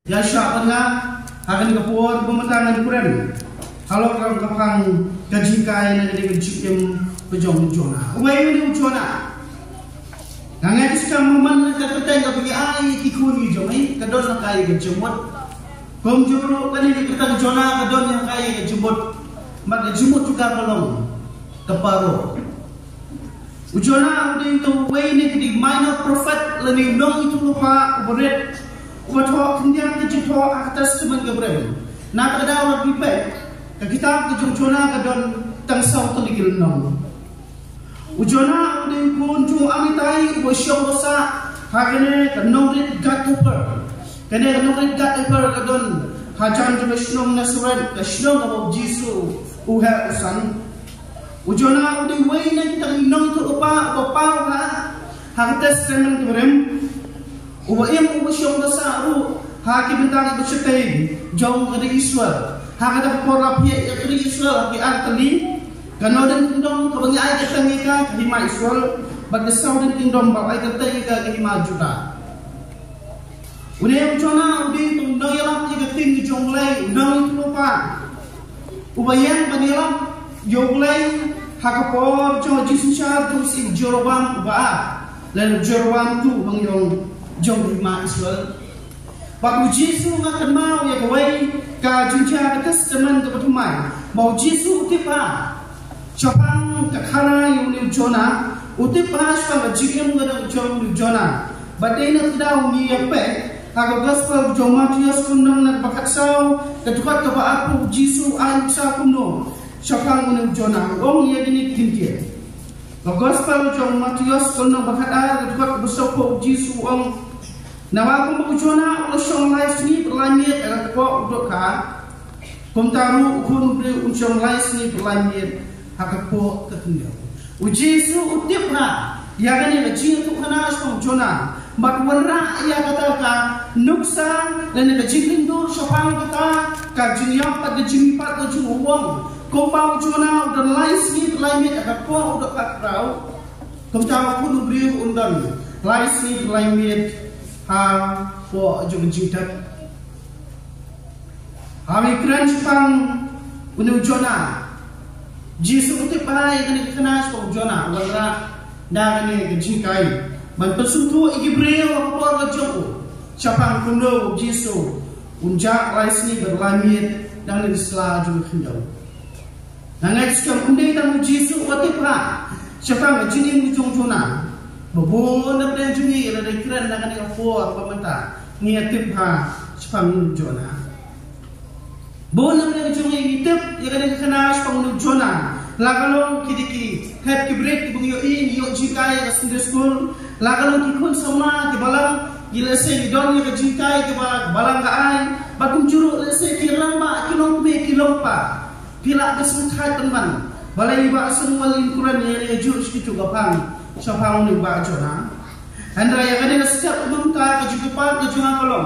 Ya siapa nga akan kepuat pemetanan kuren. Kalau orang kapang gaji kaya na jadi gaji pejong jona. Umay ni jona. Nangay kisah maman na katay kapag ay kikuni jomay kadon na kaya gaji mot. Kung juro kanini kita jona kadon yang kaya gaji mot. Mat gaji mot juga belum keparo. Ujona udah itu way ni di minor prophet lani nong itu lupa berit. Wato kemudian kejuto atas teman Gabriel. Nak ada orang pipe. Kita kejujona kadon tangsau teligil nong. Ujona udah kunjung amitai wasyong dosa. Hakene kanongrit gatuper. Kene kanongrit gatuper kadon hajan juga shnong nasuran kashnong abog Jisu uha usan. Ujona udah way na kita nong itu upa ha. Hakitas teman Gabriel. Ubaim ubasyong dasaru haki bintang bersetai jauh dari Israel hakada korapye dari Israel ki artali kanodan kingdom kabang ay katangika kahima Israel but the southern kingdom ba ay katangika kahima Juda unay chona udi tung noyalam ki ting jonglay nang lupa ubayan banilam jonglay hakapor jo jisusha tu si Jeroboam ba lalu Jeroboam tu bangyong jong lima Israel. Baku Jisu ngakan mau ya kawai ka junja atas teman kebetulan mau Jisu utipa chopang kakana yung Jona utipa shpang jikem ngada jong Jona badai na tidau ni yape aga gospel jong Matius kunong na bakatsau ketukat ka baapu Jisu ay sa kuno chopang ng Jona ong ya gini kintie gospel jong Matius kunong bakatar ketukat busok Jisu ong nawa kung magujona usyong live ni berlanjut agar kau udok ka kumtaru ukun beri usyong live ni berlanjut agar kau ketinggal ujisu utip na ya kan yang gaji untuk kena usyong jona matwanra ya kata ka nuksa dan gaji lindur syopang kata gaji yang pada gaji empat gaji uang kumpau jona udah live ni berlanjut agar kau udok ka kau kumtaru ukun beri undan live ni berlanjut ha for jung jitat ami kran pang unu jona Jisu uti pai kani kenas ko jona wala dagane gajikai man pesutu igibreo ko joko chapang kuno Jisu unja raisni berlamit dan isla jung khindau nangai skam unde dan Jisu uti pa chapang jini jung jona Babon na pala jungi ila kiran na kanila po ang pamanta ngiyatip ha spang Jona. Babon na pala jungi itip ila kanila kana spang Jona. Lakalong kidiki head kibret ibang yoin yo jikay na Sunday school. Lakalong kikun sama kibalang gila se idon yung jikay kibalang kaay. Bagong juro se kirang ba kilong pe kilong pa. Pila kasungkay teman. Balay iba semua lingkuran yang jurus gitu gapang. Siapa ni ba Jona? Anda yang ada setiap bangka kejujupan kejungan kolom.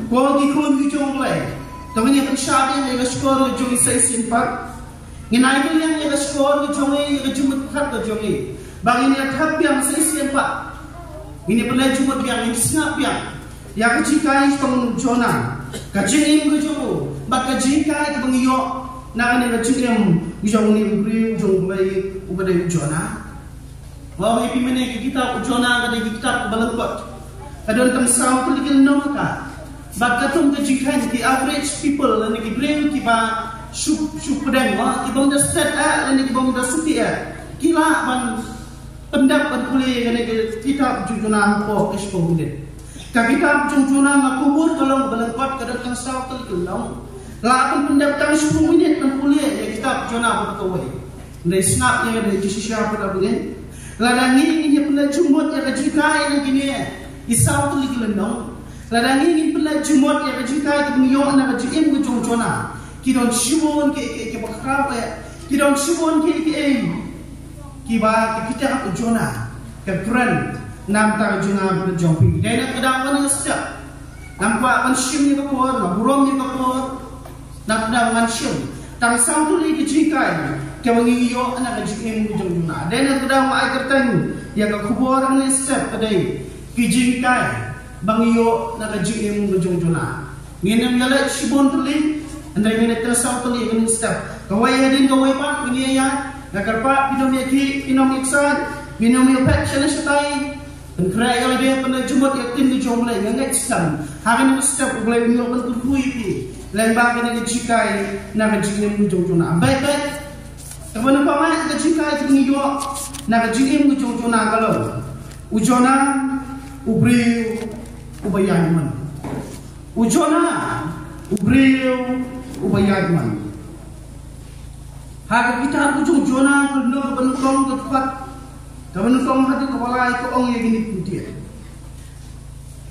Kau gikun gijong leh. Tapi yang pensyabi yang skor gijong isai simpat. Nginai yang skor gijong gijumut kat gijong. Bagi ni athap yang isai simpat. Ini pernah jumut yang isngap yang. Ya kejikai pang Jona. Kejingim gijong. Bak kejikai pang iyo. Nak ni kejingim gijong ni beri gijong leh ubadai Jona. Wah, ipi mana kita Jona kada kita balangkot. Kadon tam sao tuligil no ka. Bagatung kejikan the average people and the brain kiba supudang wa kibong da set and kibong da suti kila man pendapat kuliah kan kita Jona ko ispo hundit. Ka kita Jona makubur kalau balangkot kadon tam sao tuligil no. La pun pendapat 10 minit kan kuliah ya kita Jona ko kawai. Ndai snap ya kada jisya pada begini. Ladang ini pula jumut yang kejikai yang gini isau tu lagi lendong. Ladang ini pula jumut yang kejikai tu miyok nak kejikim ke Jona. Kidon shibon ke bakrau ya. Kidon shibon ke kiba kita ke Jona. Ke keren nam tak Jona ber jompi. Dan kadang mana setiap nampak mansyim ni kapor, burung ni kapor. Nak kadang mansyim. Tang sau tu lagi kejikai. Kau mengiyo anak kejikim ujung Jona. Dan yang sedang mai kertanu yang kekuburan ni step kedai kijingkai bangiyo nak kejikim ujung Jona. Nginam yala shibon tuling, andai ngene tersau tuling ngene step. Kawai hadin kawai pak ngene ya, agar pak binom yaki binom iksan, binom yapet chana shatai. Dan kerai yala dia pernah jumpa yakin di jomlai ngene step. Hagan step boleh binom bentuk kui pi. Lembang ngene jikai na ngene mujong-jona. Baik baik. Kapan apa mak jikai tu ngido na ngene mujong-jona kalau. Ujona ubriu ubayagman. Ujona ubriu ubayagman. Hak kita ujung jona kalau benukong ketupat, benukong hati kepala itu orang yang ini putih.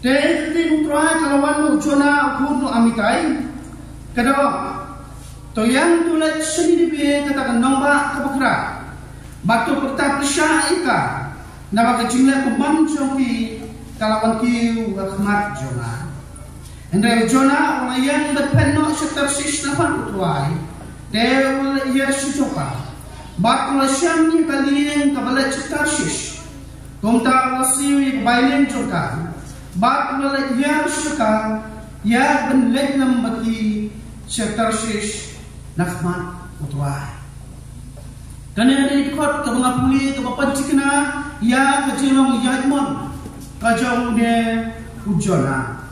Jadi utrai kalau wan ujona ukur amitai, kedua toyang tulet sendiri biar katakan nombak kepekra, batu pertap syai'ika, nama kecilnya pembancoki kalawan kiu rahmat jona. Andai jona orang yang berpenok setersis nafan utrai. Dewa ia sucopa, bakula syamnya kalian kabalat cetarsis, komta lasiwi bailen coka, bakula ia suka, ia benlek nambaki cetarsis nafman utwai. Karena ada ikut kebangapuli kebapancikna, ia kecilong yajmon, kajau dia ujona.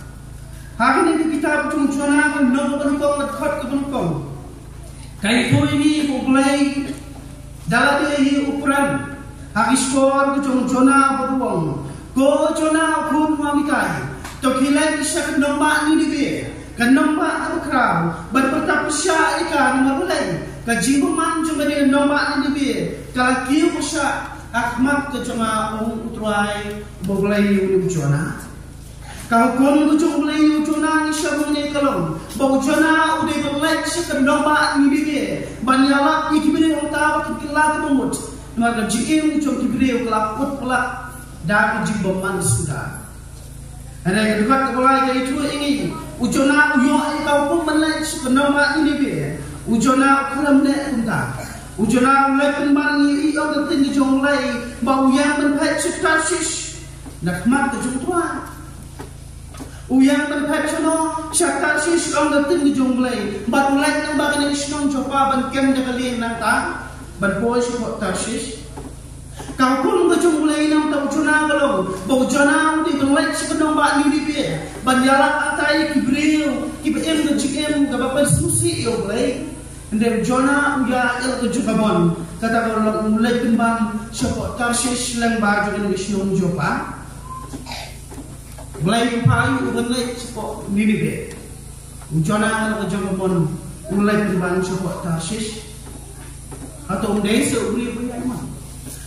Hari ini kita ujona kan nombor benukong ikut kebenukong. Kaitu ini mulai dalam ini ukuran habis skor ke jona berbuang ko jona pun mamikai to kilai bisa nombak ni dia kan nombak akrab berpertap syai'ika mulai ka jingman cuma dia nombak ni dia kalau kiu pusat ahmad ke jona utrai mulai jona kau kon ujung mulai ujuna ni syamune kalong bau jona udah berlek sekendong ba ni dia banyala ikibire uta kikila kemut maka jim ujung kibire kelaput pelak dan jibom man sudah ada yang dekat mulai dari itu ini ujuna uyo kau pun melek sekendong ba ni dia ujuna kelam ne unta ujuna mulai penman ni iyo ketin jong mulai bau yang menpet sutarsis nakmat ke jungtua uyang berpacano syakar sis orang datin di jonglai batulai nang bagan ni snong jopa ban kem de kali nang ta ban boy support tarsis kau pun ke jonglai nang ta ujuna kalau bau jana di jonglai sebenong ba ni di be ban yalak atai kibreu kibem ke jim ke bapa susi yo glai ndem jona uya el ke jukabon kata kalau mulai kembang support tarsis lang ba ni snong jopa mulai payu mulai sepok nini be ujana ke jomon mulai kembang sepok tarsis atau undai seubri bayaiman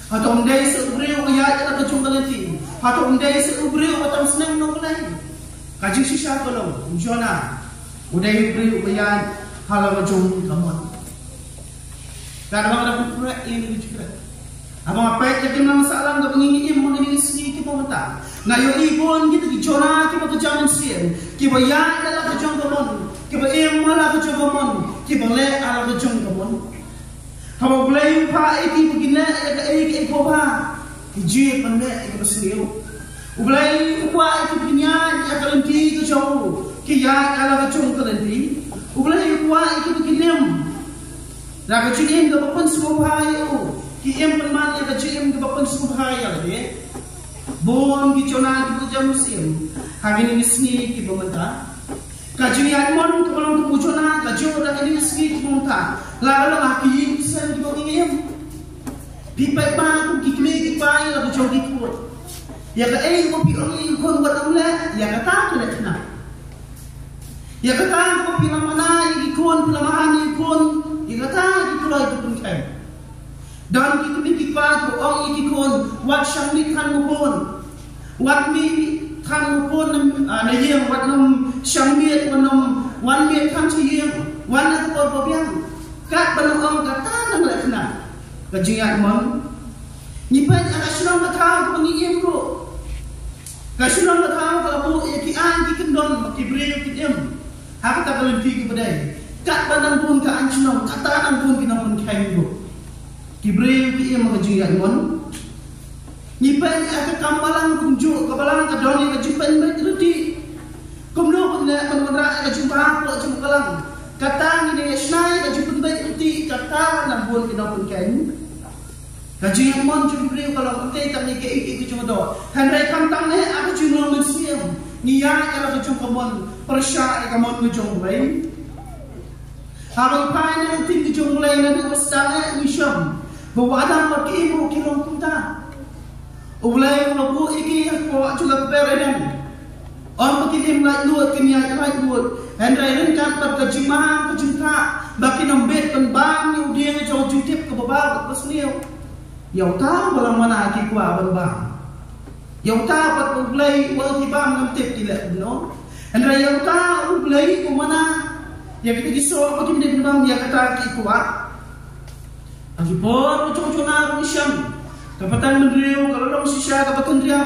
atau undai seubri bayai ke jonggalati atau undai seubri atau senang nongulai kaji sisa kalau ujana undai ubri bayai halau jom kamon kadang ada pura ini juga abang apa yang kita masalah untuk mengingin mengenai sini kita mata. Ngayon ibon kita dijona kita kejaman sien. Kita yang adalah kejong kamon. Kita yang malah kejong kamon. Kita le ala kejong kamon. Kalau boleh pa iki begini iki koba. Iji pande iki berseliu. Boleh pa iki begini ya kalenti kejong. Kita ala kejong kalenti. Boleh pa iki begini. Nak kejong ke pun semua hayu. Kiam penman ya kecil ke bapak subhaya lagi, bon kicona kita jam musim, hari ini sini kita mentah, kaji admon tu kalau tu kicona kaji orang ini sini kita mentah, lalu lagi sen kita ingin, pipai bang kita lagi pai lalu jauh kita, ya ke kopi orang ikut buat amla, ya kata tu nak kena, ya kata kopi mana ikut pelamahan ikut, ya kata kita lagi pun kan. Dan kita mikirkan orang ini kon wat syamli kan mupon wat mi kan mupon na yang wat nom syamli nom wan mi kan ciyeng wan aku berbiang kat benong kata nang lekna kajian mon nyipan asyram kata pengiem ko kasyram kata kalau ki an ki kendon kibre kidem aku tak boleh pergi kepada kat bandang pun ka anjnom kata nang pun kita pun kain ko Kibreu ki yang mengajian mon, nyipai aku kambalang kunjuk, kambalang kadoni kejupan berterti, kumlo na manwara ka jumpa ko jum kalang kata ni snai ka jum pentai uti kata na bon kinapun kain ka jing mon jum priu kalau uti tak ni ke iki jum do handai kam tang ne aku jum lo mensiam ni ya ka jum kamon persya ka mon jum lain habang pai ne uti jum lain na du stang ni syam bahwa ada pakai ibu kilong kunta ulai lobu iki ko chula peredan orang pakai imlai luat kimia imlai luat handai renkan per kejimah kejimka baki nombet penbang ni dia jauh jutip ke bawah pesniu yau tahu balang mana ki kuah bang yau tahu pat ulai wal tibam namtip tidak no handai yau tahu ulai ke mana ya kita kisah pakai dia bang dia kata ki kuah lagi bor ucung na rusyam kapatan mendriu kalau dong sisa kapatan dia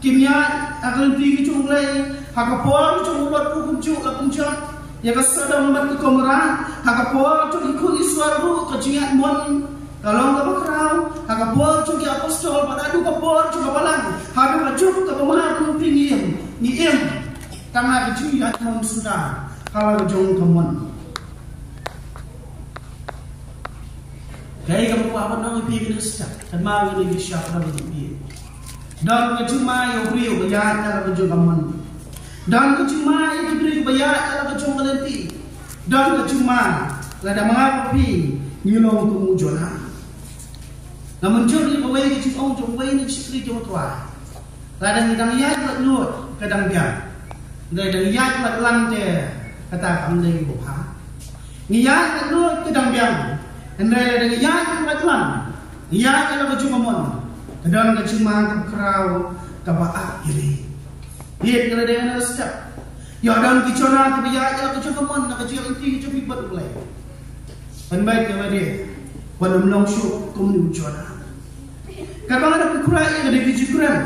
kimia akan tinggi cunglai hakapor cunglat kuncu kapunjat ya kasadam bat komra hakapor cung ikut iswaru kejingat mon kalau enggak bakrau hakapor cung apostol pada adu kapor cung balang hadu kacuk ke pemahar pingin niem tangah kejingat mon sudah kalau jong kemon gaya kamu apa nang ipi kena stak dan mau ini bisa pada ipi dan kecuma yo brio bayar kalau kejung kaman dan kecuma itu brio bayar kalau kejung kalenti dan kecuma lada mengapi nyulong kumujona namun juri bawai kecung ong jong bawai ni sikri jong tua lada ngidang yat lat lut kadang jam lada yat lat lante kata kamdai buha ngiyat lat lut kadang jam Andai ada yang beraturan, yang kalau cuma mon, kadang cuma kerau kabah iri. Dia kalau dia nak step, ya dan kicona kebiaya kalau cuma mon, nak kecil itu cuma ibat boleh. Penbaik kalau dia, pada melongsu komunikasi cona. Kalau ada kekurangan ada kekurangan,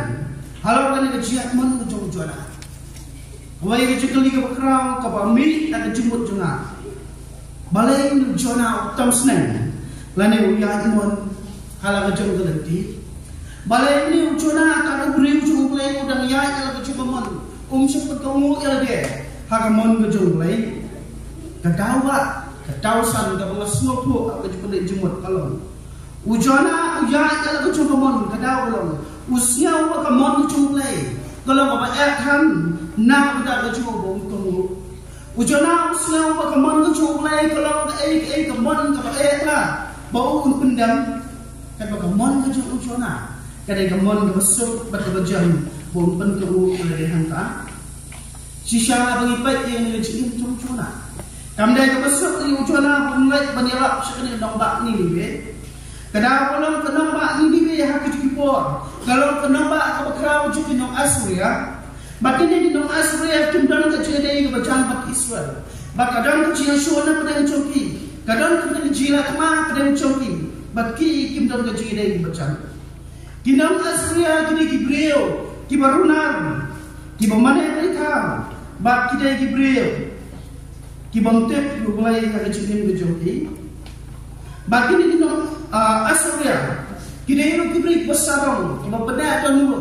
halau kan kecil mon ujung cona. Wai kecil kali kerau kabah milik ada jemput cona. Balai jona utam senang, lane uyah imon halang kejong kelenti. Balai ini jona kalau beri ujung belai udang ya kalau kejong mon, sempat kamu ilde, hagamon kejong belai. Kedawa, kedausan kalau ngasno tu aku jumpa jemut kalau. Ujona uyah kalau kejong mon, kedawa kalau. Usia hagamon kejong belai. Kalau bapa akan nak kita kejong bong tunggu. Ujana usna wa kaman ku lai kalau ai kaman ka lah bau pendam kan ba kaman ku ujana kadai kaman ka besuk bat bajam bon pen ku le hanta sisa bagi pai yang le cin ujana kamdai ka besuk ni ujana bon lai banira sekali nombak ni be kada kolon nombak ni be ha ku por kalau nombak ka bakrau ju no asria Bakin ini dong asref tundang kecil dari kebacan bak Israel. Bak kadang kecil suana pada coki, kadang kecil jilat mah pada coki. Baki kim dong kecil dari kebacan. Kinam asria kini kibreo, kibarunar, kibamane mereka. Bak kita kibreo, kibamtep mulai kecilin kejoki. Bakin ini dong asria, kita ini kibri besarong, kibapeda atau nuru,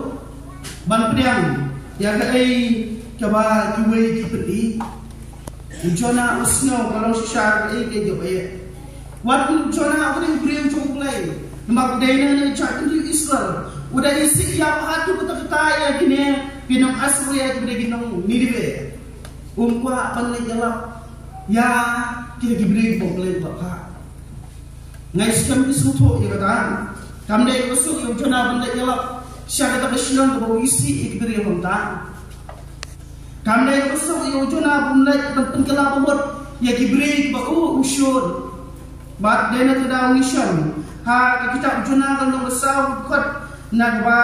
ban pedang. Ya kai kaba kiwei kipedi ujona usno kalau sishar ke joye wat ujona aku beri chunglai mak daina ni chat di Israel udah isi ya hatu kata ya gini pinong asru ya gini ginong nidibe umpa panlai jalap ya kita diberi boklai bapa ngai skam isuto ya kata kamdai usuk ujona panlai jalap siapa tak bersilang kebawa isi ikberi honta. Kandai besok ujuna bumlai penkelap buat ya kibri kebawa usyur. Bat dena tidak usyam. Ha kita ujuna kalau besar kot nak ba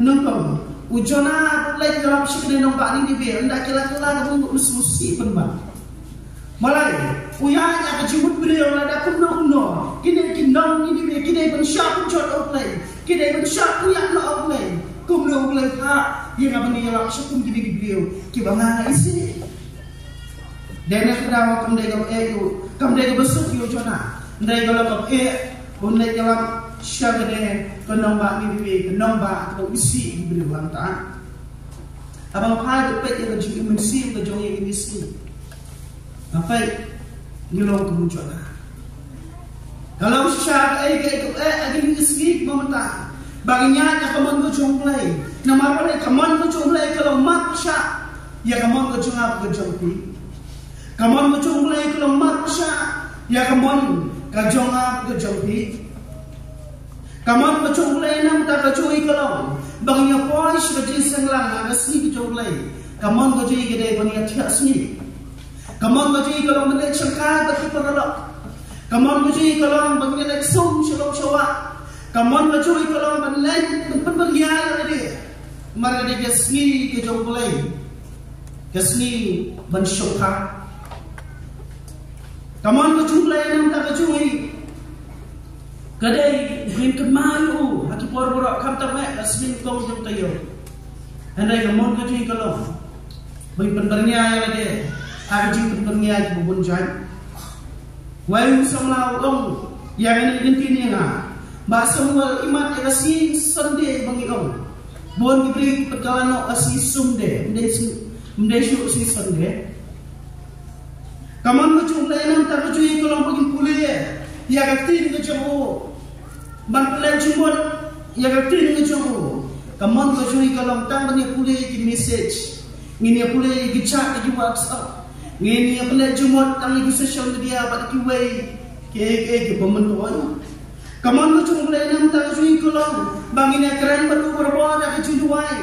numpang. Ujuna bumlai dalam sikit nombak ni dibe. Anda kela-kela kamu musi penbang. Malai uyanya kecibut beliau ada kuno. Kini kindong ni dibe kini pensyap jod offline. Kini pensyap uyak no offline. Kumlo ulai ha yang apa ni yang syukur gini beliau kibanga isi. Dena kedawa kamdai kalau kamdai besuk yo jona. Ndai kalau kau bundai kalau syagade kenamba ni dibe kenamba atau isi beliau lantan. abang pai de pet yang jadi mensi ke jong yang miskin apa nyolong kemunculan kalau syar ke ada miskin mementah baginya ya kaman ke jong play nama apa kaman ke jong play kalau maksa ya kaman ke jong apa ke jong pi kaman ke jong play kalau maksa ya kaman ke jong apa ke jong pi kaman ke jong play nam tak ke jong kalau baginya pois ke jing senglang ada sini ke jong play kaman ke jong gede baginya tiak sini kaman ke jong kalau menek sengkai bagi peralok kaman ke jong kalau baginya nek som shalom shawa kaman ke jong kalau menek penbagian ada mara dia sini ke jong play ke sini ban shokha kaman ke jong play nam tak ke jong kadai brin kemalu hati por-por kam tak mek asmin kong jom tayo andai kaman ke jong kalau bagi penbernya ada ada jing penbernya di bubun jan wai samlau ong yang ini gentini nga ba semua iman asi sonde bangi ong bon diberi perkalano asi sumde mde si sonde kaman ke jong lainam tak ke jong kalau bagi kuliah ya kaktin ke jong ban pelan jumot ya kaktin ke jong kaman ke jong kalau tang bani kuliah ki message ngini kuliah ki chat ki WhatsApp ngini pelan jumot tang di social media ba ki way ke pementoan kaman ke jong lainam tak ke jong kalau bangina keren baru berbuat ke jong duai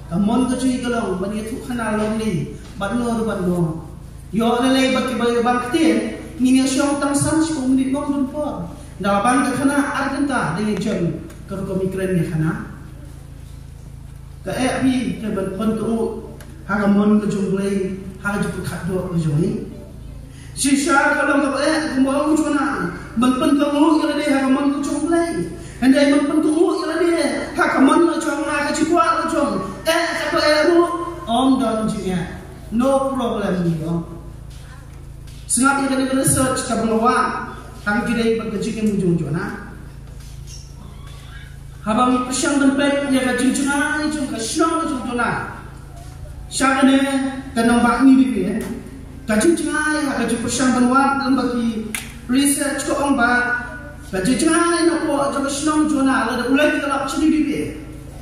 kaman ke jong kalau bani tu khana long ni banno yo le baki bay bakti ngini syong tang san si umni ngom dun po da ban ka khana argenta de jen ka ko mikren ni khana ka abi ke ban pon ko ha ga mon ko junglei ha ga ju khat do ko joni si sha ka long ka ko mo mu chona ban pon ko mo ila de ha ga mon ko junglei andai ban pon ko mo ila de ha ka mon no chong na ka chi kwa ko chong ka ko ru om don ji ya no problem ni Sengap yang kena research kabelawang tang kidai berkejikan ujung jona. Habang persiang tempat yang kajing jona ujung kasyong ujung jona. Syakane kena bakni bibi kajing jona yang kajing persiang benwat dalam bagi research ko ong ba kajing jona yang ko ujung kasyong jona ada ulai kita lap cini bibi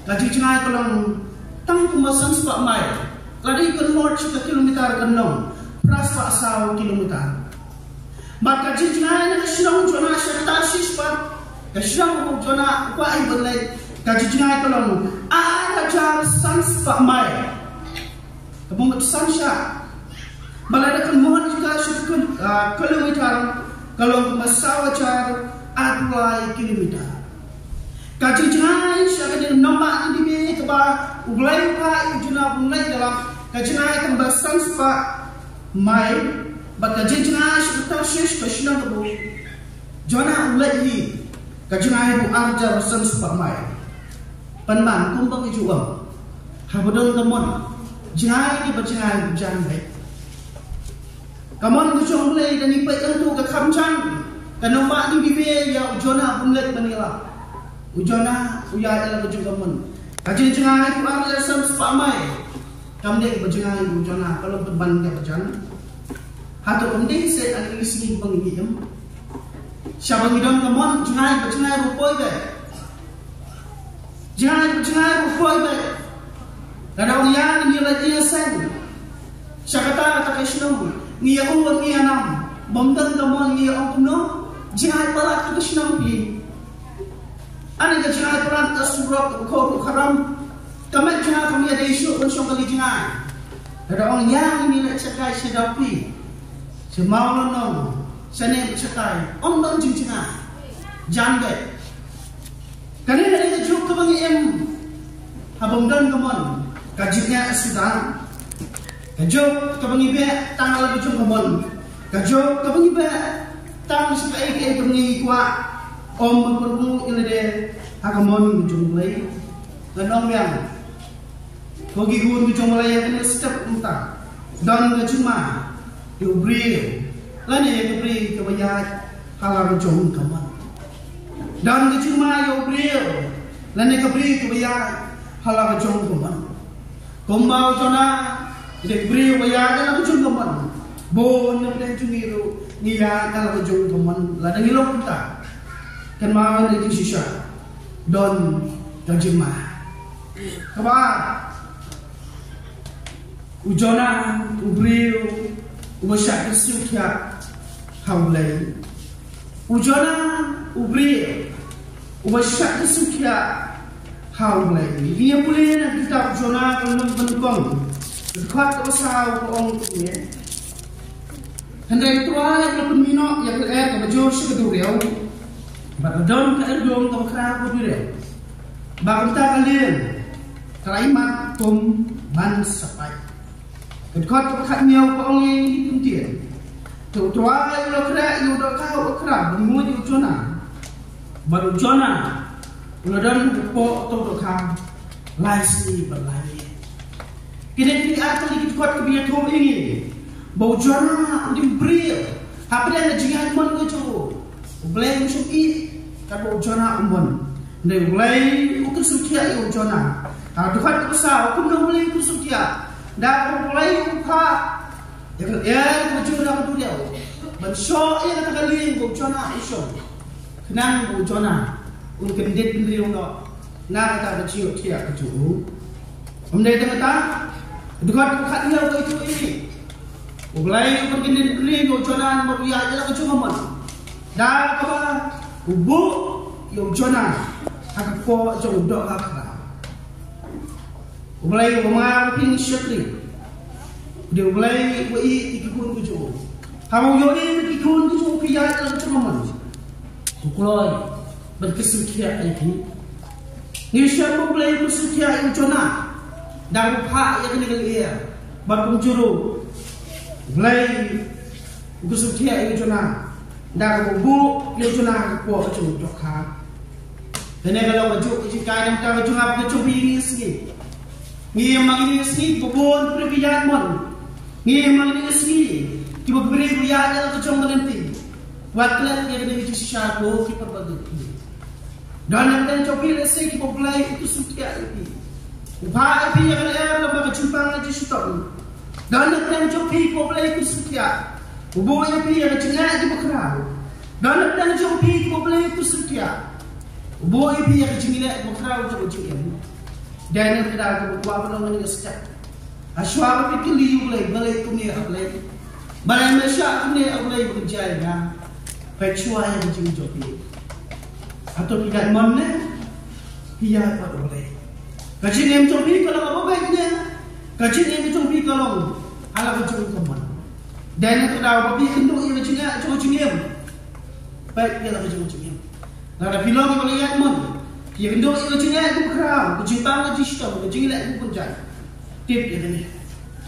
kajing jona kalau tang kumasan sebab mai lari ikon more cita kilometer kenong Prasa asal kilometer. Maka jijnai na syang jona syata sispat. Ka syang jona kwa ai benlai. Ka jijnai kolong a jar sans pa mai. Kabung sansha. Balada kan mohon juga syukun kilometer kalau masawa jar adwai kilometer. Ka jijnai syaka de nomba di be ka ba uglai pa jona bunai dalam ka jijnai kan sans pa mai baka jijna shukta shish kashna bu jona ulai ka jina bu arja rasan super mai panman kumbang juam habodon kamon jina ni bajina jan bai kamon ku chong ulai dan ipai tentu ka khamchan ka nomba ni bibe ya jona bunlet banila ujona uya ela ku kamon ka jina bu arja rasan super mai kamde bajina bu jona kalau beban dia bajan hatu penting saya ada di sini pengiam siapa ngidon kamon jenai rupoi be jenai rupoi be kada orang ni lagi sen syakata ta kaishno ni ya uwan ni anam bomdan kamon ni ya okno jenai pala ta kaishno pi ani ka jenai pala ta surat ko kharam kamat jenai kami ada isu unsur kali jenai kada orang yang ni nak cakai sedapi semau lono sene cekai ondon cincina jangge kani dari juk ke bangi em habong dan kemon kajiknya sudah kajuk ke bangi be tanggal ujung kemon kajuk ke bangi be tang sekai ke bangi kwa om bermu ini de hagamon ujung mulai ganong yang kogi gun ujung mulai yang step entah dan cuma Ubri, lani ubri kebayat halar jom kaman. Dan cuma ubri, lani ubri kebayat halar jom kaman. Kombau Jona, Dek Bri Waya dalam ujung teman. Bon yang dah cungiru, niat dalam ujung teman. Ladang ilok kita. Kan mau itu sisa. Don terjemah. Kabar. Ujona, Ubriu, Ubasyak Sukia, Haulay. Ujona, Ubriu, Ubasyak Sukia, Haulay. Dia boleh nak kita Ujona kalau bentukong. Dekat usaha orang tu ni. Hendak itu yang pemino yang kebajur sekeduriau. Bagadon keerdom keberkerap keduriau. Bagam tak kalian. Teraimat tum ban sapai. Dekat keberkat miau orang yang dipuntian. Tua yang lekrak yang dah kau kerap bermula di Ujona. Baru Ujona. Uladon berpok atau berkam. Laisi berlari. Kini akan dikit kuat kebiasaan ini. Bau Jona udah beri. Apa dia nak jangan mon ke cakap. Boleh musuh ini. Kan bau Jona umbon. Dia boleh ukir sukia bau Jona. Kalau dekat besar, aku dah boleh ukir sukia. Dah boleh ukah. Ya, bau Jona tu dia. Bensok yang kata kali bau Jona isu. Kenang bau Jona. Untuk kendet beri orang. Nak kata kecil tiap kecil. Omdai tengah. Dekat dekat dia itu ini. Ulai pergi beli Ujona Maria jalan ke cuma mana. Dah apa? Ubu Ujona. Aku kau jauh dok apa? Ulai rumah pin syakri. Dia ulai wei ikut kucu. Kamu yoi ikut kucu kia jalan ke cuma mana. Ukulai berkesukia ini. Ni siapa ulai berkesukia Ujona. Dan lupa yang kena ia berpung juru mulai kusukia Ujona dan bubu Ujona kuat cuma jokha dan kalau baju jika yang kau cuma baju ini segi ni memang ini segi bubun perbiayaan mon ni memang ini segi kita beri biaya ke cuma nanti buat kelak yang kena itu siapa kita bagi dan yang coba lesi kita mulai kusukia ini Upah api yang ada dalam berjumpang di situ. Dan yang jopi boleh kusukia. Ubu api yang cengat di berkerau. Dan yang jopi boleh kusukia. Ubu api yang cengat di berkerau jauh jauh. Dan yang tidak berbuat belum menyesat. Aswar api kili boleh kumia boleh. Balai Malaysia kumia boleh berjaya. Pecua yang jauh jopi. Atau tidak mana? Ia tak boleh. Kacin yang cumpi kalau apa baiknya, kacin yang cumpi kalau ala kacung teman. Dan yang terdapat di kenduk yang cina cuma cingiem, baik dia lah kacung cingiem. Nada film yang lihat mon, dia kenduk yang cina itu kerang, kecimpang kecistong, kecing lek itu punjai. Tip dia ni,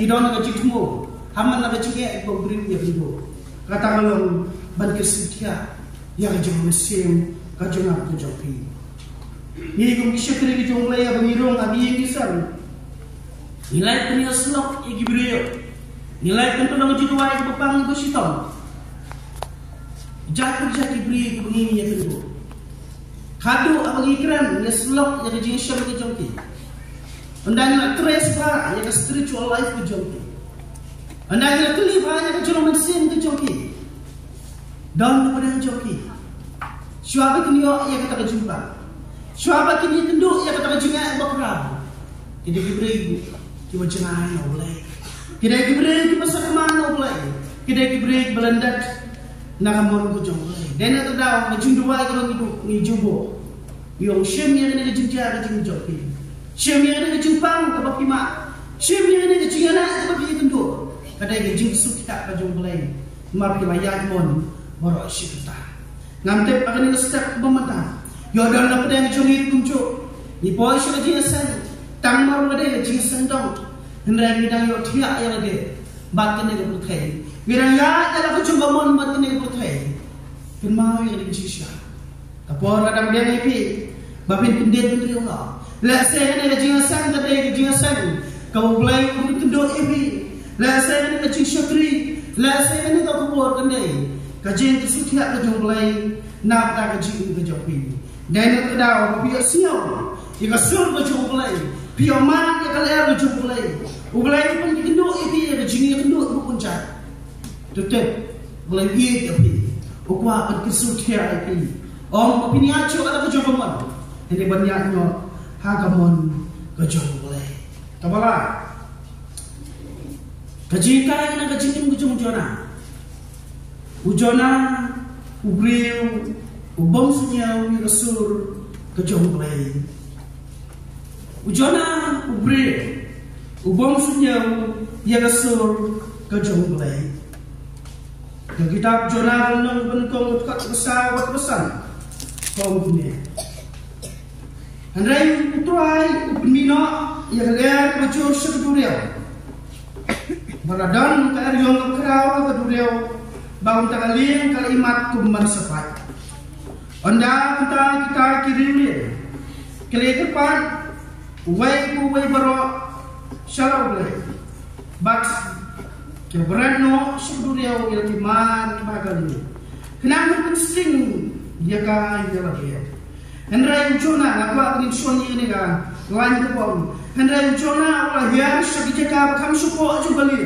tidak nak kecing semua, haman nak kecingnya itu beri dia kenduk. Kata malam berkesetia yang kacung mesin, kacung apa cumpi. Ini kau kisah kena kita mulai apa mirong abi yang kisah. Nilai punya slok yang diberi. Nilai tentu nama jiwa yang berpang itu sitom. Jatuh diberi begini yang kedua. Kado apa ikhram yang slok yang jenis yang kejongki. Anda nak trace bah yang spiritual life kejongki. Anda nak tulis bah yang kejong mesin kejongki. Dan kepada kejongki. Siapa kena yang kita berjumpa. Siapa kini tenduk yang kata jengat berkerap. Tidak diberi kita jenai boleh. Tidak diberi kita sakman boleh. Tidak diberi belandat nakamon ko boleh. Dan itu dah menjundua kalau hidup ni jubo. Yang syem yang ni jenjar jenjok. Syem yang ni jumpang ke baki mak. Syem yang ni jingana ke baki tenduk. Kadai ke jingsuk tak baju boleh. Mar pilayat mon baru syifta. Ngamte akan ni step pemerintah. Yo dan apa yang jumit kuncu. Ni boy sudah jinsan. Tang maru ada jinsan dong. Hendak kita yo tiak yang ada. Batin yang berkai. Wirang ya dalam kuncu bangun batin yang berkai. Kemau yang dijisya. Kapor kadang dia ngipi. Bapin pendet putri Allah. Lasa yang ada jinsan tadi jinsan. Kau mulai untuk kendor ibi. Lasa yang ada jinsyatri. Lasa yang ada kapor kendai. Kajian kesukiat kejong mulai. Nak tak kajian kejong ibi. Dan itu dah pihak siang, jika sur berjumpa, pihak mana kal er ju uglai pun kendo ipi ya jingi kendo pun cha tetep uglai ye tapi ukwa kan kisu thia ipi opini acho ala ke jomon ini banyaknya hagamon ke uglai tabala kajikai na kajingin ke ujona ubriu ubom sunya wirasur ke uglai ujona ubriu ubom sunya wirasur ke uglai yang kitab Jona nang benkong kat besar wat besan kau punya andai utrai upmino yang leer bajur sekduriau baradan ka riong kraw ka duriau bang tagalin kalimat kumman sapat anda kita kirimnya kali depan uway baro shalom lay but keberano suduriau yang iman bagali kenapa penting dia ka dia lagi Hendra Jona ngapa ni soni ni kan lain ke pom Hendra Jona wala hiar sakit ka kam suko aju bali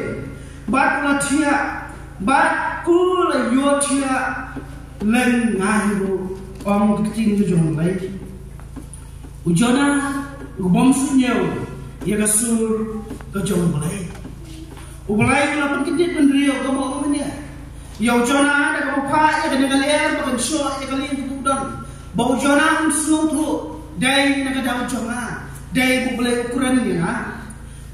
bat la thia bat kul yo thia len ngahiru om kiting jong lai ujona ubom sunyau ya gasur ke jong lai ublai la pun kidit pendrio ka mo ni ya ujona ada ka pa ya kan kalian bukan syo ya kalian kebudan bau jona sutu dai na kada jona dai bu boleh ukuran ya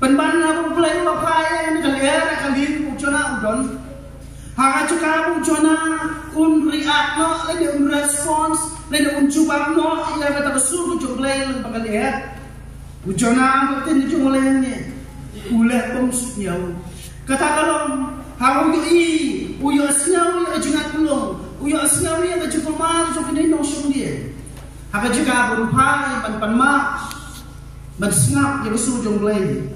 penban na bu boleh lo kai na kalian bu jona udon ha chuka bu jona un react no le un response le un jubang no ya kata besul bu jole le kalian bu jona bu tin jole ni ule pomsnya kata kalau hawo yi uyo asnyawi ajungat pulung uyo asnyawi yang cukup mal so kini no shung dia haka jika berupai pan ma ban snap ya besul jong blai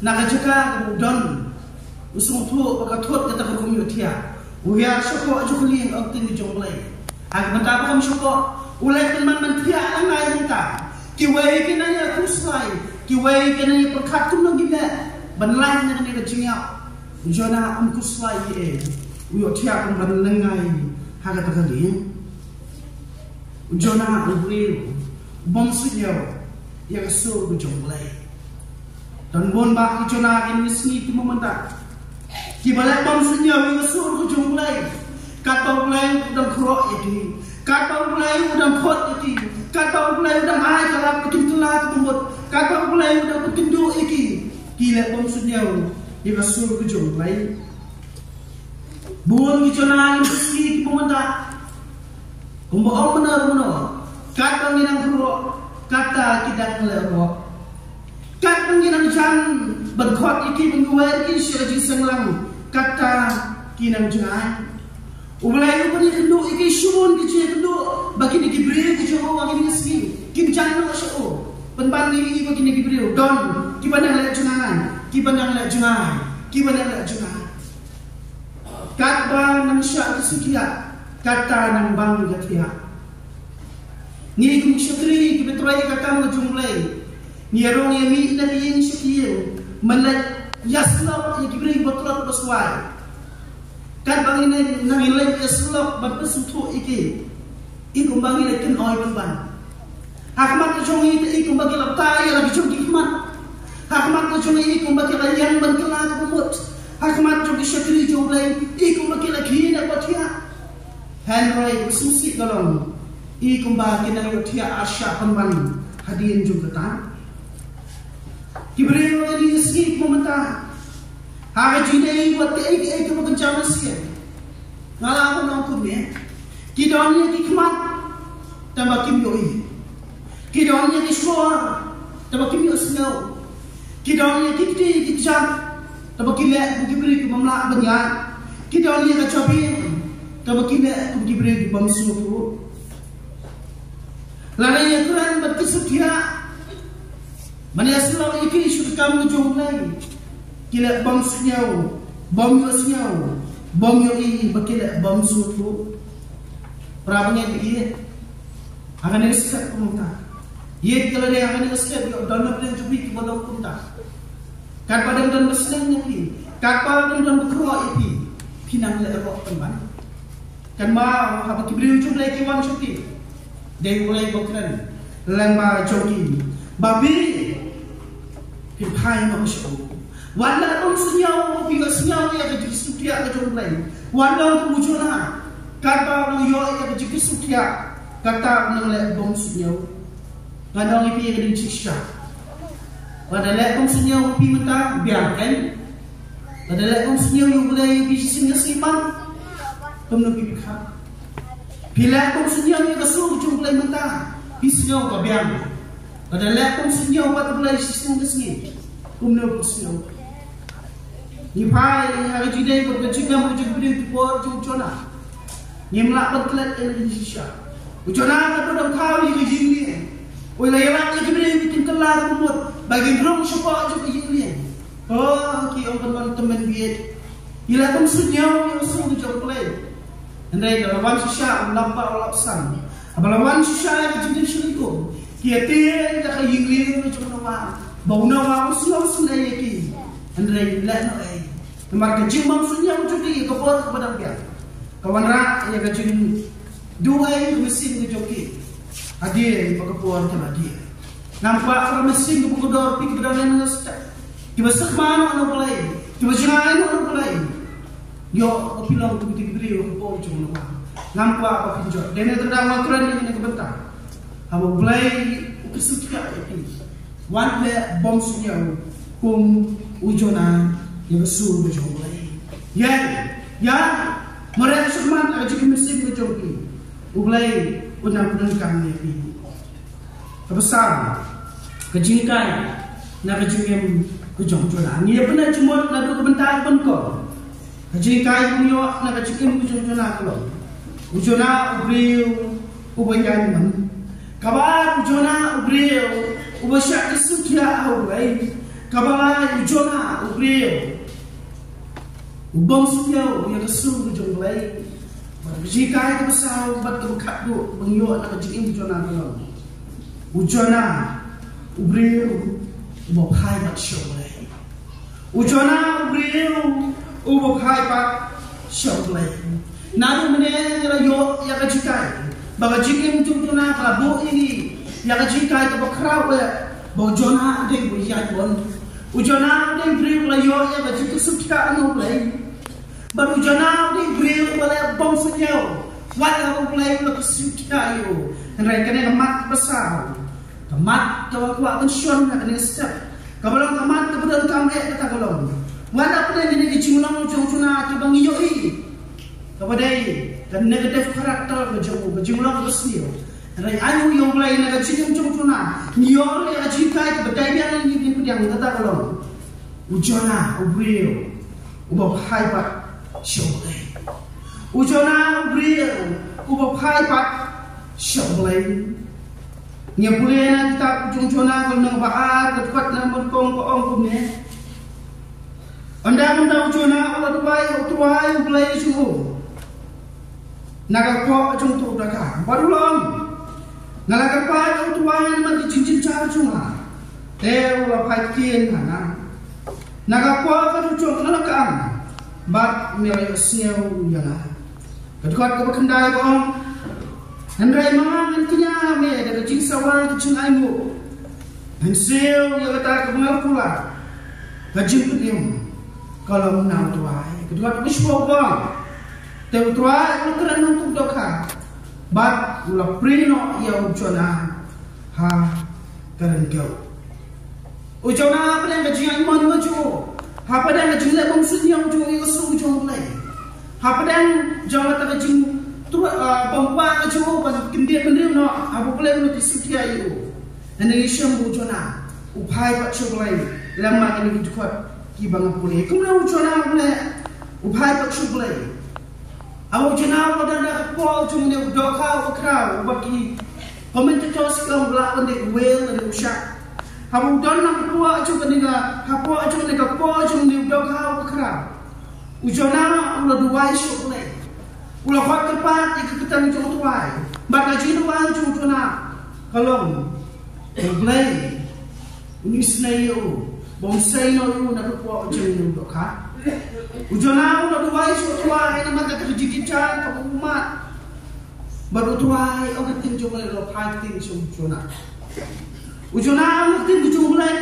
naga jika kemudian usung tu bakatot kata community uya syoko ajukli ang tin jong blai hak mata kam syoko ulai kan man tia angai mata kiwai kinanya kuslai kiwai kinanya perkat tum nang gila banlan na ni kajingya jona kuslai uyo tia kan ban lengai haka takali jona ubri bom sunya ya so jong blai dan bon ba jona ini sni ti momenta ki balak bom sunya ya so jong blai kata blai udang kro itu kata blai udang khot itu kata blai udang ai kalap bikin telat tumbut kata blai udang bikin do iki kila bom sunya ya so jong blai bon ki jona ini sni ti momenta kumbo benar kata nginang kuro kata kita ngelero kata nginang jan berkhot iki menguai iki syaji senglang kata kinang jangan ublai upani kendu iki syun kece kendu bagi ni gibril kece o bagi ni sini kim jan no syo penban ni bagi ni gibril don kibandang le jangan kibandang le jangan kibandang le jangan kata nang sya kesukia kata nang bang gatia ni kum syukri ki betrai kata mo jumlai ni rong ye mi na yin syukir manat yasla ye kibri botlot baswai kan bang ini nang ilai yasla ban pesutu iki ikum bang ile ken oi ban hakmat jong ini ikum bagi lapta ya lagi jong hikmat hakmat jong ini ikum bagi yang ban kala kumut hakmat jong syukri jumlai ikum bagi lagi na batia Henry susi kalong i kumba kinang yotia asya panban hadiin juga tan kibreo ini skip momenta ha jide wat ke ke bukan jaman sia ngala aku nang kumne kidonnya dikmat tambah kim yoi kidonnya disor tambah kim yosno kidonnya dikti dikjam tambah kile kibri ke mamla banyak kidonnya kacobi tambah kile kibri ke bamsu Lari yang Quran berkesukia mana Islam ini sudah kamu jumpai kila bom senyau bom ini berkila bom suatu perabangnya dia akan disekat pemuda Ye kalau dia akan ngasih dia dalam dia cubi kita dalam kunta. Kat pada dan bersenangnya pi. Kat pada dan berkerok pi. Pinang le erok teman. Kan ma apa kibri ujung lagi wan cubi. Dia mulai berkenan. Lama jogi. Babi. Kipai ma masuk. Wala orang senyau pi senyau ya ke sutia ke jom lain. Wala kujuna. Kata yo ya ke sutia. Kata nang le bom senyau. Kadang ipi yang disiksa. Pada lekong senyum ipi mentah biarkan. Pada lekong senyum yang boleh ipi singa siman. Kamu ipi biar. Bila lekong senyum yang kesuruh cuma boleh mentah. Ipi senyum kau biar. Pada lekong senyum pada boleh singa kesini. Kamu ipi senyum. Ipai hari jidai berkecikam berjumpa por jumpa. Ni melakban kelat yang disiksa. Ujona kata dalam kau yang dijini. Oleh yang lagi beri bikin kelar rumut bagi drum siapa juga ini. Oh, ki orang teman biar. Ila tum senyum yang suruh jauh play. Andai lawan sisa nampak lapsan. Abalawan sisa yang jadi syarikum. Ki ati dah kayu ini macam nama. Bau nama usul sunai ki. Andai lana ai. Nomor kecil maksudnya juga kepala kepada dia. Kawan rak yang kecil dua yang mesin kejoki. Hadir pagkapuan ka hadir. Nampak orang mesin ke pagkador pi kedar yang ngastak. Tiba sakmano ano palay. Tiba singain ano palay. Yo kapilang tubiti-tibiri ko po cuma naman. Nampak apa pinjot. Dene terdang makran yang nakabenta. Abo palay ukisutka iti. Wan le bom sunyaw kung ujona yang besul bejong palay. Yan mereka sakman aja mesin bejong pi. Ublay unang-unang kami ni kebesar kejingkai na kejingem kejong-jona ni benar cuma na do kebentar pun ko kejingkai punyo na kejingem kejong-jona ko ujona ubriu ubayan man kabar ujona ubriu ubasyak kesukia awai kabar ujona ubriu ubang suya yang kesu kejong lai jika itu besar buat kebuka do mengyok nak jikin ujona kalau ujona ubriu ubokai bat shoulay ujona ubriu ubokai bat shoulay naru mene rayo ya kajikai baga jikin ujona kalau ini ya kajikai to bakrau bojona de buyan bon ujona de ubriu rayo ya kajikai sukita anu lay baru jana di grill oleh bom senyau. Walau mulai untuk sudah yo. Mereka ni kemat besar. Kemat kalau kuat pensiun nak kena step. Kalau kemat kemudian kamu kata kalau. Walau pun ini dicingulang ujung-ujungnya tiba ngiyoi. Kepada dan negatif karakter berjumlah bersih. Mereka ayu yang mulai nak cium ujung-ujungnya. Ngiyoi yang jikai berdaya yang yang kata kalau. Ujona ubriu. Ubah haibat. Shoulay. Ujona ubriu. Ubah haibat. Shoulay. Nya boleh na kita ujung-ujungnya kalau nak bahar dekat nak berkong koong kumnya. Anda munda ujona Allah tuai boleh suhu. Nagakpo ujung tu belakang. Baru long. Ngalakapa tuai man cincin cara cuma. Ulah paikin hana. Nagakpo ka ujung nalakang. Bat milay siyaw yana. Dekat ke kendai koong. Andai mangan kenya me dari cingsawar ke cingaimu. Hasil yang kata kebengal pula. Gajim pedim. Kalau menang tuai, kedua tu bang. Tapi tuai ukuran untuk doka. Bat ulah prino ia ujona ha karen kau. Ujona apa yang gajian iman maju. Apa yang gajian lebam sunya ujung isu ujung mulai. Apa yang jangan tak gajian tu bangpa ajo pada kendir no apa boleh no disutia itu dan Indonesia bujona upai pak choklai lama ini dekat ki bang boleh kemudian bujona boleh upai pak choklai awak jena pada nak call cuma dia doka crowd bagi komentator sekarang belakang di well dari usah apa dan nak buat cuma dengan apa cuma dengan call cuma dia doka crowd ujona ulah dua choklai ulah kuat tepat ikutan jauh tuai. Bagaji tuai jauh na kalong. Play. Ini snail. Bonsai no you nak kuat jeng untuk kah? Ujona nak tuai suai nama kata kejikitan kabumat. Baru tuai orang tinjau mulai lopai tinjau ujona. Ujona orang tinjau mulai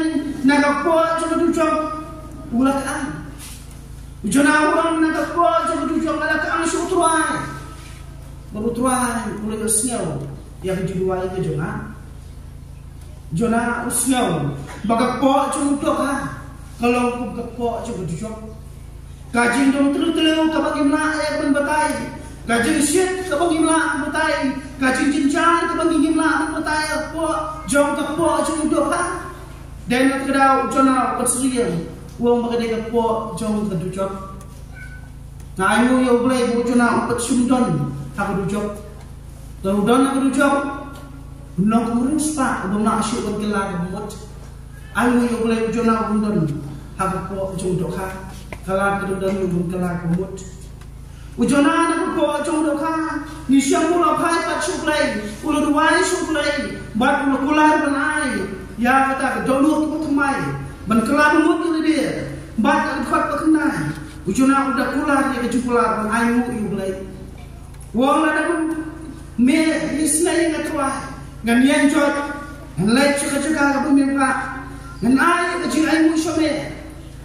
nak kuat cuma tinjau ulakan. Ujona orang nak kuat cuma tinjau ulakan suai. Baru tuai mulai kesniau yang dijual ke jona. Jona usnau baga po chung-tok ha kalau ku po chung dujok kajing dong telu-telu ka bagi mla ya ben batai kajing shit ka bagi mla batai kajing jinjan ka bagi mla batai po jong ka po chung-tok ha den ka dau jona bersriang wong baga de ka po jong ka dujok na ayu yo blai bo jona pat sumdon ha ka dujok don ka dujok Nong kurang spa, abang nak asyik bergelar kemut. Alu yang boleh ujona undon, hak ko ujung doka. Kalar kedudun yang bergelar kemut. Ujona nak ko ujung doka. Ni siang mula pai pat suklay, ulu duai suklay. Bat ulu kular benai. Ya kata kedolu kita kemai. Ben kelar kemut ini dia. Bat angkot berkenai. Ujona udah kular dia kejukular ben ayu yang boleh. Wong ada pun me isnai ngatwa. Ngan yang jod, ngan lek cakap-cakap pemirsa, ngan ayat kecil ayat musyome,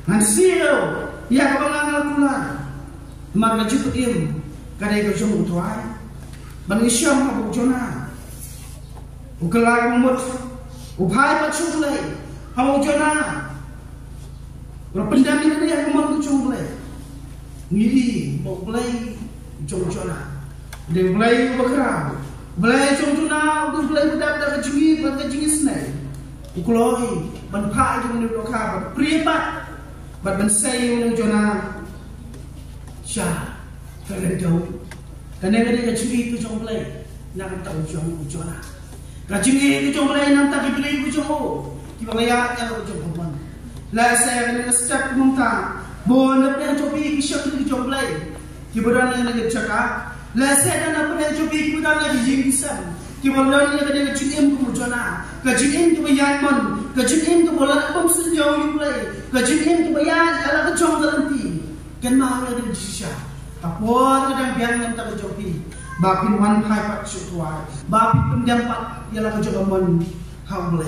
ngan siro, ya kebangangan kular, maka jemput im, kadai kejong utuai, bang isyam abu jona, ukelar mumut, upai pacung lay, abu jona, berpendam ini dia kumang kejong lay, ngiri mau play jong jona, dia play berkerau. Belai contohnya, untuk belai budak-budak kejungi, buat kejungi senai. Ukuloi, ban pak je menurut doka, ban pribat, ban say menurut jona. Syah, kalian tahu, karena dia kejungi itu jong belai, nak tahu jong jona. Kejungi itu jong belai, nak tak dibeli itu jong. Kita lihat kalau jong kawan. Lah saya kena step muntah, bon apa yang cobi kisah itu jong belai. Kita berani nak cakap. La saya dan apa yang coba kita lagi jingkisan. Kita lalu yang ada kejadian kumujana, kejadian kebayaan, kejadian kebola apa sejauh ini mulai, kejadian kebayaan ala kejauh terhenti. Kenapa ada di sisa? Tapor kadang biang yang tak kejopi. Bapin wan hai pat sutuai, bapin penjampat ialah kejogaman hau mulai.